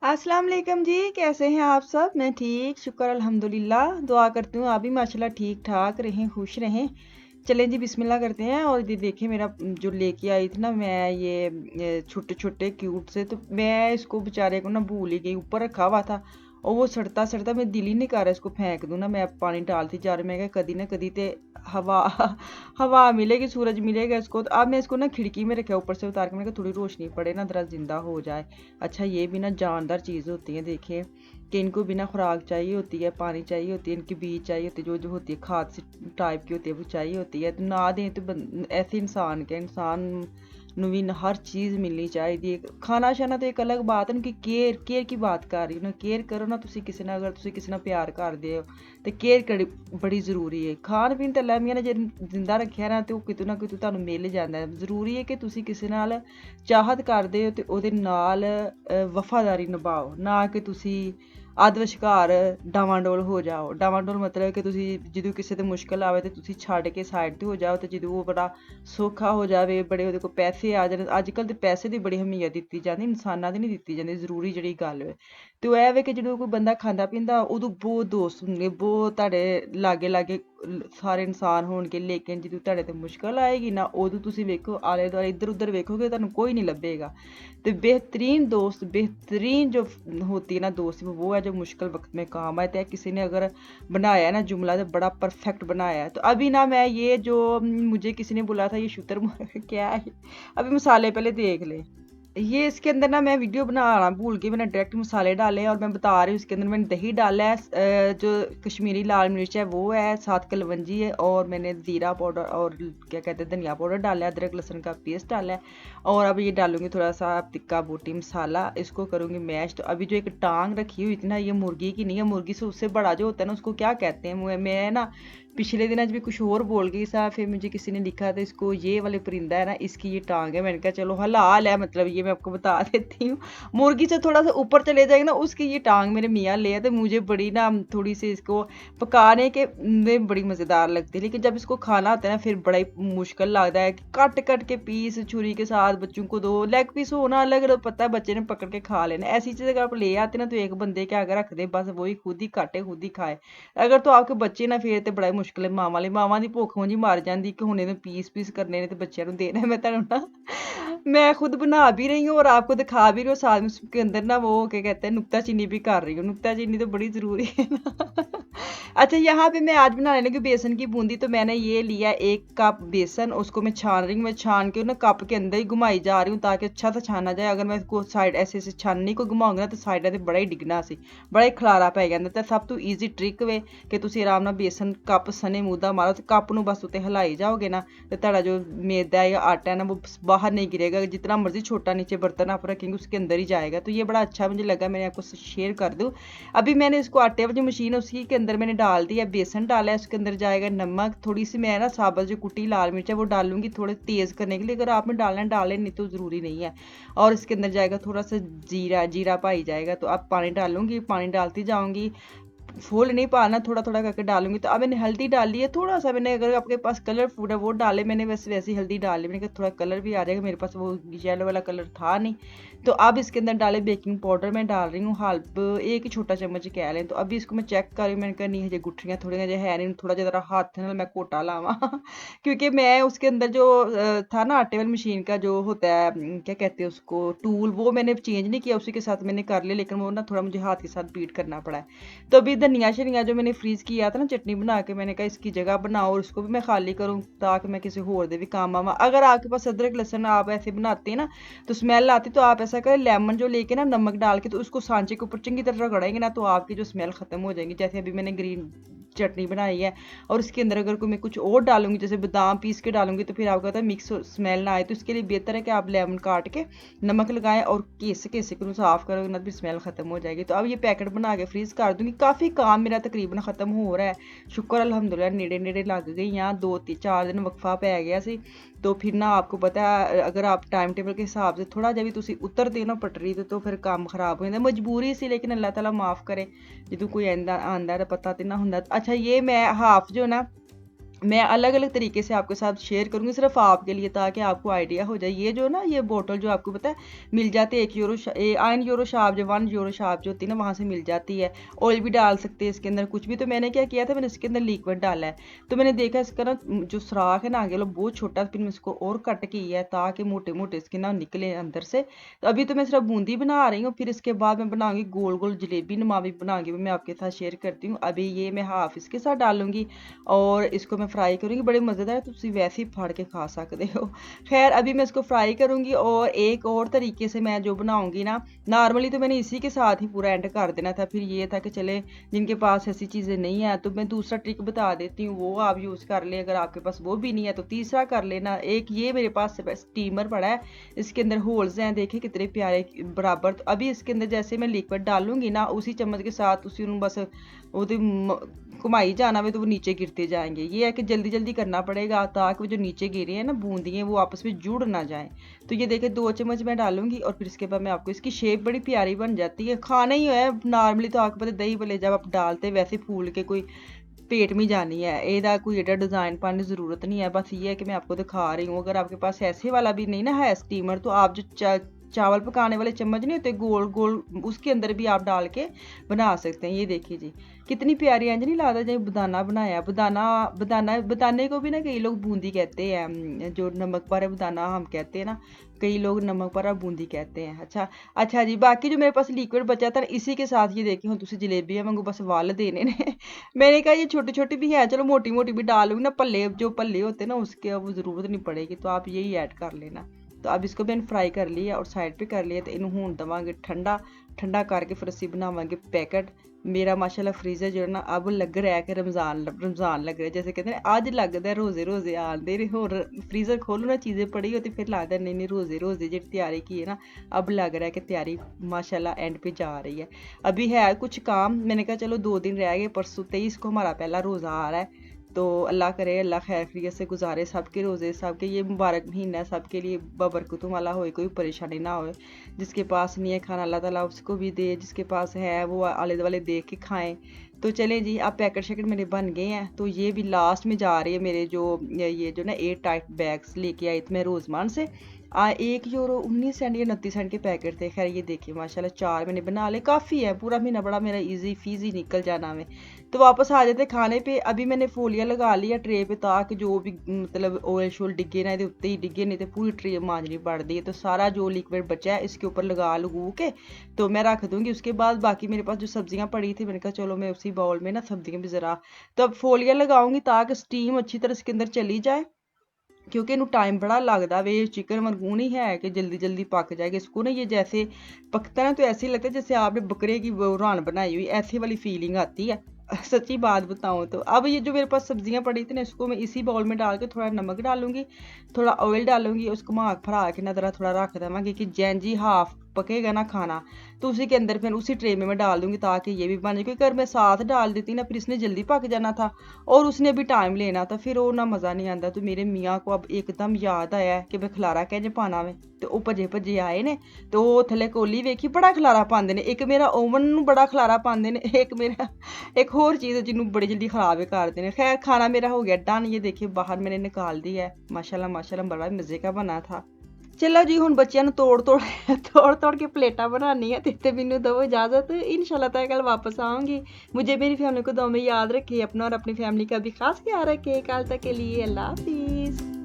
अस्सलाम वालेकुम जी। कैसे हैं आप सब? मैं ठीक, शुक्र अल्हम्दुलिल्लाह। दुआ करती हूँ आप भी माशाल्लाह ठीक ठाक रहें, खुश रहें। चलें जी, बिस्मिल्लाह करते हैं। और ये देखिए मेरा जो लेके आई थी ना मैं ये छोटे छोटे क्यूट से, तो मैं इसको बेचारे को ना भूल ही गई, ऊपर रखा हुआ था और वो सड़ता सड़ता मैं दिल ही नहीं कर रहा इसको फेंक दूँ ना। मैं पानी डालती जा रही, मैं क्या कदी ना कदी ते हवा हवा मिलेगी, सूरज मिलेगा इसको। तो अब मैं इसको ना खिड़की में रखा, ऊपर से उतार के, मैंने कहा थोड़ी रोशनी पड़े ना, जरा जिंदा हो जाए। अच्छा, ये भी ना जानदार चीज़ होती है। देखिए कि इनको भी ना खुराक चाहिए होती है, पानी चाहिए होती है, इनकी बीज चाहिए होती है, जो जो होती है खाद से टाइप की होती है, वो चाहिए होती है। तो ना दें तो ऐसे इंसान के इंसान भी ना हर चीज़ मिलनी चाहिए। खाना शाना तो एक अलग बात है, उनकी केयर केयर की बात कर रही हूँ ना। केयर करो ना तुसी किसी ਨਾਲ, अगर तुसी किसी ਨਾਲ प्यार करदे हो तो केयर करी बड़ी ਜ਼ਰੂਰੀ है। ਖਾਣ ਪੀਣ ਤਾਂ ਅਲਾਹ ਮੀਆਂ ਨੇ ਜੇ ਜ਼ਿੰਦਾ ਰੱਖਿਆ ਨਾ, ਤੇ ਉਹ ਕਿਤੇ ਨਾ ਕਿਤੇ ਤੁਹਾਨੂੰ ਮਿਲ ਜਾਂਦਾ ਹੈ। ਜ਼ਰੂਰੀ ਹੈ ਕਿ ਤੁਸੀਂ ਕਿਸੇ ਨਾਲ ਚਾਹਤ ਕਰਦੇ ਹੋ ਤੇ ਉਹਦੇ ਨਾਲ ਵਫਾਦਾਰੀ ਨਿਭਾਓ, ਨਾ ਕਿ ਤੁਸੀਂ ਅੱਧ ਵਿਚਕਾਰ ਡਾਵਾਂਡੋਲ ਹੋ ਜਾਓ। ਡਾਵਾਂਡੋਲ ਮਤਲਬ ਕਿ ਤੁਸੀਂ ਜਦੋਂ ਕਿਸੇ ਤੇ ਮੁਸ਼ਕਲ ਆਵੇ ਤੇ ਤੁਸੀਂ ਛੱਡ ਕੇ ਸਾਈਡ ਤੇ ਹੋ ਜਾਓ, ਤੇ ਜਦੋਂ ਉਹ ਬੜਾ ਸੌਖਾ ਹੋ ਜਾਵੇ, ਬੜੇ ਉਹਦੇ ਕੋਲ ਪੈਸੇ ਆ ਜਾਣ। ਅੱਜ ਕੱਲ੍ਹ ਤੇ ਪੈਸੇ ਦੀ ਬੜੀ ਅਹਿਮੀਅਤ ਦਿੱਤੀ ਜਾਂਦੀ, ਇਨਸਾਨਾਂ ਦੀ ਨਹੀਂ ਦਿੱਤੀ ਜਾਂਦੀ। ਜ਼ਰੂਰੀ ਜਿਹੜੀ ਗੱਲ ਹੈ ਤੇ ਉਹ ਇਹ ਵੇ ਕਿ ਜਦੋਂ ਕੋਈ ਬੰਦਾ ਖਾਂਦਾ ਪੀਂਦਾ, ਉਦੋਂ ਬਹੁਤ ਦੋਸਤ ਹੁੰਦੇ, ਬਹੁਤ ਤੁਹਾਡੇ ਲਾਗੇ ਲਾਗੇ ਸਾਰੇ ਇਨਸਾਨ ਹੋਣਗੇ। ਲੇਕਿਨ ਜਦੋਂ ਤੁਹਾਡੇ ਤੇ ਮੁਸ਼ਕਲ ਆਏਗੀ ਨਾ, ਉਦੋਂ ਤੁਸੀਂ ਵੇਖੋ ਆਲੇ ਦੁਆਲੇ ਇੱਧਰ ਉੱਧਰ ਵੇਖੋਗੇ, ਤੁਹਾਨੂੰ ਕੋਈ ਨਹੀਂ ਲੱਭੇਗਾ। तो बेहतरीन दोस्त, बेहतरीन जो होती है ना दोस्त, वो है जो मुश्किल वक्त में काम आए। तो किसी ने अगर बनाया है ना जुमला, तो बड़ा परफेक्ट बनाया है। तो अभी ना मैं ये जो मुझे किसी ने बोला था ये शूटर क्या है, अभी मसाले पहले देख ले। ये इसके अंदर ना मैं वीडियो बनाना भूल गई, मैंने डायरेक्ट मसाले डाले हैं और मैं बता रही हूँ। इसके अंदर मैंने दही डाला है, जो कश्मीरी लाल मिर्च है वो है, साथ कलवंजी है, और मैंने ज़ीरा पाउडर और क्या कहते हैं धनिया पाउडर डाला है, अदरक लहसुन का पेस्ट डाला है। और अब ये डालूंगी थोड़ा सा टिक्का बूटी मसाला, इसको करूँगी मैश। तो अभी जो एक टांग रखी हुई थी ना, ये मुर्गी की नहीं है, मुर्गी से उससे बड़ा जो होता है ना, उसको क्या कहते हैं, मैं ना पिछले दिन आज भी कुछ और बोल गई सा। फिर मुझे किसी ने लिखा था इसको ये वाले परिंदा है ना, इसकी ये टांग है। मैंने कहा चलो हलाल है, मतलब ये मैं आपको बता देती हूँ। मुर्गी से थोड़ा सा ऊपर चले जाएगा ना, उसकी ये टांग मेरे मियाँ ले आए। तो मुझे बड़ी ना थोड़ी सी इसको पकाने के में बड़ी मज़ेदार लगती है, लेकिन जब इसको खाना आता है ना फिर बड़ा ही मुश्किल लगता है। कट कट के पीस छुरी के साथ बच्चों को दो, लेग पीस होना अलग, पता है बच्चे ने पकड़ के खा लेना। ऐसी चीज़ अगर आप ले आते ना, तो एक बंदे के आगे रख दे, बस वही खुद ही काटे खुद ही खाए। अगर तो आपके ਬੱਚੇ ਨਾ ਫੇਰ ਤੇ ਬੜਾ ਮੁਸ਼ਕਿਲ ਹੈ। ਮਾਵਾਂ ਦੀ ਭੁੱਖ ਉਂਝ ਹੀ ਮਰ ਜਾਂਦੀ ਕਿ ਹੁਣ ਇਹਨੂੰ ਪੀਸ ਪੀਸ ਕਰਨੇ ਨੇ ਤੇ ਬੱਚਿਆਂ ਨੂੰ देना है। मैं ਤੁਹਾਨੂੰ ना मैं खुद बना भी रही हूँ और आपको दिखा भी रही हूँ, साथ में उसके अंदर ना वो क्या कहते हैं नुक्ताचीनी भी कर रही हूँ। नुक्ताचीनी तो बड़ी ज़रूरी है ना। अच्छा, यहाँ पे मैं आज बनाने लगी बेसन की बूंदी। तो मैंने ये लिया 1 कप बेसन, उसको मैं छान रही हूँ। मैं छान के ना कप के अंदर ही घुमाई जा रही हूँ ताकि अच्छा सा छाना जाए। अगर मैं इसको साइड ऐसे ऐसे छाननी को घुमाऊंगी ना, तो साइडा ਤੇ बड़ा ही डिगना सी, बड़ा ही ਖਲਾਰਾ ਪੈ ਜਾਂਦਾ। ਤੇ ਸਭ ਤੋਂ ਈਜ਼ੀ ਟ੍ਰਿਕ ਵੇ ਕਿ ਤੁਸੀਂ ਆਰਾਮ ਨਾਲ ਬੇਸਨ ਕੱਪ ਸਣੇ ਮੂੰਹ ਦਾ ਮਾਰੋ, ਤੇ ਕੱਪ ਨੂੰ बस ਉੱਤੇ ਹਿਲਾਈ ਜਾਓਗੇ ਨਾ, ਤੇ ਤੁਹਾਡਾ जो मैदा या आटा है ना वो बाहर नहीं गिरेगा। जितना मर्जी छोटा नीचे बर्तन आप रखेंगे उसके अंदर ही जाएगा। तो ये बड़ा अच्छा मुझे लगा, मैंने आपको शेयर कर दूँ। अभी मैंने इसको आटे वाली मशीन है उसी के अंदर मैंने डाल दिया, बेसन डाला है, उसके अंदर जाएगा नमक, थोड़ी सी मैं ना साबुत जो कुटी लाल मिर्च है वो डालूंगी थोड़े तेज़ करने के लिए। अगर आपने डालना डालें, नहीं तो ज़रूरी नहीं है। और इसके अंदर जाएगा थोड़ा सा जीरा, जीरा पाई जाएगा। तो अब पानी डालूंगी, पानी डालती जाऊंगी, फुल नहीं पाना, थोड़ा थोड़ा करके डालूंगी। तो अब मैंने हल्दी डाली है थोड़ा सा, मैंने अगर आपके पास कलर फूड है वो डाले, मैंने वैसे वैसी हल्दी डाली। मैंने कहा थोड़ा कलर भी आ जाएगा, मेरे पास वो येलो वाला कलर था नहीं। तो अब इसके अंदर डाले बेकिंग पाउडर मैं डाल रही हूँ, हाल्फ 1 छोटा चम्मच कह लें। तो अभी इसको मैं चेक कर रही हूँ, मैंने कहा नहीं हजे गुठलियाँ थोड़ी है नहीं, थोड़ा जरा हाथ ना मैं घोटा लावा। क्योंकि मैं उसके अंदर जो था ना आटे वाली मशीन का जो होता है क्या कहते हैं उसको टूल, वो मैंने चेंज नहीं किया, उसी के साथ मैंने कर लिया, लेकिन वो ना थोड़ा मुझे हाथ के साथ बीट करना पड़ा है। तो अभी धनिया शनिया जो मैंने फ्रीज किया था ना चटनी बना के, मैंने कहा इसकी जगह बनाओ और उसको भी मैं खाली करूँ ताकि मैं किसी होर दे भी काम आवा। अगर आपके पास अदरक लहसुन आप ऐसे बनाते हैं ना तो स्मेल आती, तो आप ऐसा करें लेमन जो लेके ना नमक डाल के, तो उसको सांचे के ऊपर चंगी तरह रगड़ेंगे ना, तो आपकी जो स्मेल खत्म हो जाएगी। जैसे अभी मैंने ग्रीन चटनी बनाई है और उसके अंदर अगर कोई मैं कुछ और डालूंगी, जैसे बादाम पीस के डालूंगी, तो फिर आपको पता है मिक्स स्मेल ना आए। तो इसके लिए बेहतर है कि आप लेमन काट के नमक लगाएं और केसे केसे को साफ करोगे ना, भी स्मेल खत्म हो जाएगी। तो अब ये पैकेट बना के फ्रीज कर दूंगी। काफ़ी काम मेरा तकरीबन खत्म हो रहा है, शुक्र अल्हम्दुलिल्लाह। नेड़े नेड़े लग गई यहाँ, 2-4 दिन वक्फा पै गया सी। तो फिर ना आपको पता है अगर आप टाइम टेबल के हिसाब से थोड़ा जब भी तुसी उतरते हो ना पटरी तो फिर काम खराब हो जाता, मजबूरी सी। लेकिन अल्लाह ताला माफ़ करे, जो कोई आंदा आंदा पता तो ना होंदा। अच्छा, ये मैं हाफ जो ना मैं अलग अलग तरीके से आपके साथ शेयर करूंगी सिर्फ आपके लिए, ताकि आपको आइडिया हो जाए। ये जो ना ये बोतल जो आपको पता है मिल जाती है, 1 यूरो आयन यूरो शाप जो 1 यूरो शाप जो होती है ना वहाँ से मिल जाती है। ऑयल भी डाल सकते हैं इसके अंदर कुछ भी। तो मैंने क्या किया था, मैंने इसके अंदर लिक्विड डाला है। तो मैंने देखा इसका ना जो सुराख है ना आगे वाला बहुत छोटा, फिर मैं इसको और कट किया है ताकि मोटे मोटे इसके ना निकले अंदर से। तो अभी तो मैं सिर्फ बूंदी बना रही हूँ, फिर इसके बाद मैं बनाऊंगी गोल गोल जलेबी नुमा भी बनाऊंगी, मैं आपके साथ शेयर करती हूँ। अभी ये मैं हाफ इसके साथ डालूंगी और इसको मैं फ्राई करूंगी। बड़े मज़ेदार, तो तुम वैसे ही फाड़ के खा सकते हो। खैर अभी मैं इसको फ्राई करूंगी। और एक और तरीके से मैं जो बनाऊंगी ना, नॉर्मली तो मैंने इसी के साथ ही पूरा एंड कर देना था, फिर ये था कि चले जिनके पास ऐसी चीज़ें नहीं है तो मैं दूसरा ट्रिक बता देती हूँ, वो आप यूज़ कर ले। अगर आपके पास वो भी नहीं है तो तीसरा कर लेना। एक ये मेरे पास स्टीमर पड़ा है, इसके अंदर होल्स हैं, देखे कितने प्यारे बराबर। तो अभी इसके अंदर जैसे मैं लिक्विड डालूंगी ना, उसी चम्मच के साथ उसी बस वो घुमाई जाना में, तो वो नीचे गिरते जाएंगे। ये है कि जल्दी जल्दी करना पड़ेगा ताकि वो जो नीचे गिरे हैं ना बूंदियाँ वो आपस में जुड़ ना जाएं। तो ये देखिए 2 चम्मच मैं डालूंगी और फिर इसके बाद मैं आपको, इसकी शेप बड़ी प्यारी बन जाती है, खाना ही है नॉर्मली। तो आपको पता दही भले जब आप डालते वैसे फूल के कोई पेट में जानी है, एदा कोई एडा डिज़ाइन पाने की ज़रूरत नहीं है। बस ये है कि मैं आपको दिखा रही हूँ। अगर आपके पास ऐसे वाला भी नहीं ना है स्टीमर, तो आप जो चावल पकाने वाले चम्मच नहीं होते गोल गोल, उसके अंदर भी आप डाल के बना सकते हैं। ये देखिए जी कितनी प्यारी इंज नहीं लगता जब बदाना बनाया। बदाना बदाना बदाने को भी ना कई लोग बूंदी कहते हैं, जो नमक पर बदाना हम कहते हैं ना, कई लोग नमक पर बूंदी कहते हैं। अच्छा अच्छा जी, बाकी जो मेरे पास लिक्विड बचा था इसी के साथ ये देखिए हूँ तुम जलेबियां वांगू बस वल देने ने। मैंने कहा ये छोटी छोटी भी है, चलो मोटी मोटी भी डालूंगी ना, पल्ले जो पल्ले होते हैं ना उसके अब ज़रूरत नहीं पड़ेगी, तो आप यही ऐड कर लेना। तो अब इसको मैंने फ्राई कर लिया और साइड पे कर लिया। तो इन्हू हूँ देवांगे ठंडा, ठंडा करके फिर असी बनावांगे पैकेट। मेरा माशाल्लाह फ्रीजर जो है ना अब लग रहा है कि रमज़ान रमज़ान लग रहा है, जैसे कहते हैं अज लगता है रोज़े रोज़े आते रहे। होर फ्रीजर खोलो ना चीज़ें पड़ी होती फिर लगता है नहीं नहीं रोज़े रोज़े जी तैयारी की है ना, अब लग रहा है कि तैयारी माशाल्लाह एंड पे जा रही है। अभी है कुछ काम, मैंने कहा चलो 2 दिन रह गए, परसों 23 को हमारा पहला रोज़ा आ रहा है। तो अल्लाह करे अल्लाह खैर खैरियत से गुजारे सबके रोज़े, सबके ये मुबारक महीना सबके लिए बबरकतों वाला होए, कोई परेशानी ना होए। जिसके पास नहीं है खाना अल्लाह ताला उसको भी दे, जिसके पास है वो आले दुआले देख के खाएं। तो चलें जी, अब पैकेट शैकेट मेरे बन गए हैं। तो ये भी लास्ट में जा रही है मेरे जो ये जो ना 8 टाइट बैग्स लेके आई थी मैं रोज़मान से। 1 यूरो 19 सेंट या 29 सेंट के पैकेट थे। खैर ये देखिए माशाल्लाह 4 मैंने बना ले, काफ़ी है, पूरा महीना बड़ा मेरा इजी फीजी निकल जाना में। तो वापस आ जाते खाने पे। अभी मैंने फोलिया लगा लिया ट्रे पे ताकि जो भी मतलब ऑयल शोल डिगे ना ये उत्ते ही डिगे, नहीं तो पूरी ट्रे मांजनी पड़ती है। तो सारा जो लिक्विड बचा है इसके ऊपर लगा लगू के तो मैं रख दूंगी। उसके बाद बाकी मेरे पास जो सब्जियां पड़ी थी मैंने कहा चलो मैं उसी बाउल में ना सब्जियां भी ज़रा, तो अब फोलिया लगाऊंगी ताकि स्टीम अच्छी तरह इसके अंदर चली जाए, क्योंकि इनू टाइम बड़ा लगता वे चिकन वांगू नहीं है कि जल्दी जल्दी पक जाएगा। इसको ना ये जैसे पकता है ना तो ऐसे ही लगता है जैसे आपने बकरे की वो रान बनाई हुई, ऐसी वाली फीलिंग आती है। सच्ची बात बताऊं तो अब ये जो मेरे पास सब्जियां पड़ी थी ना इसको मैं इसी बाउल में डाल के थोड़ा नमक डालूंगी, थोड़ा ऑयल डालूंगी, उसको माख फरा के ना जरा थोड़ा रख देवांगी कि जैन जी हाफ पकेगा ना खाना तो उसी के अंदर फिर उसी ट्रे में मैं डाल दूंगी ताकि ये भी बन जाए। क्योंकि अगर मैं साथ डाल देती ना फिर इसने जल्दी पक जाना था और उसने भी टाइम लेना था, फिर वो ना मज़ा नहीं आता। तो मेरे मियाँ को अब एकदम याद आया कि मैं खलारा कैसे पाना में, तो वो भजे भजे आए ने तो वो थले कोली वेखी बड़ा खलारा पाते ने। एक मेरा ओवन नू बड़ा खलारा पाते ने, एक मेरा एक होर चीज़ जिन्होंने बड़ी जल्दी खराब करते हैं। खैर खाना मेरा हो गया डन, ये देखिए बाहर मैंने निकाल दी है। माशाल्लाह माशाल्लाह बड़ा मज़े का बना था। चलो जी हुण बच्चों नू तोड़ तोड़ तोड़ तोड़ के प्लेटा बनानी है, ते मैनू दो इजाज़त। इंशाल्लाह ताला कल वापस आऊँगी। मुझे मेरी फैमिली को दुआ में याद रखिए, अपना और अपनी फैमिली का भी खास ख्याल रखिए। कल तक के लिए अल्लाह हाफिज़।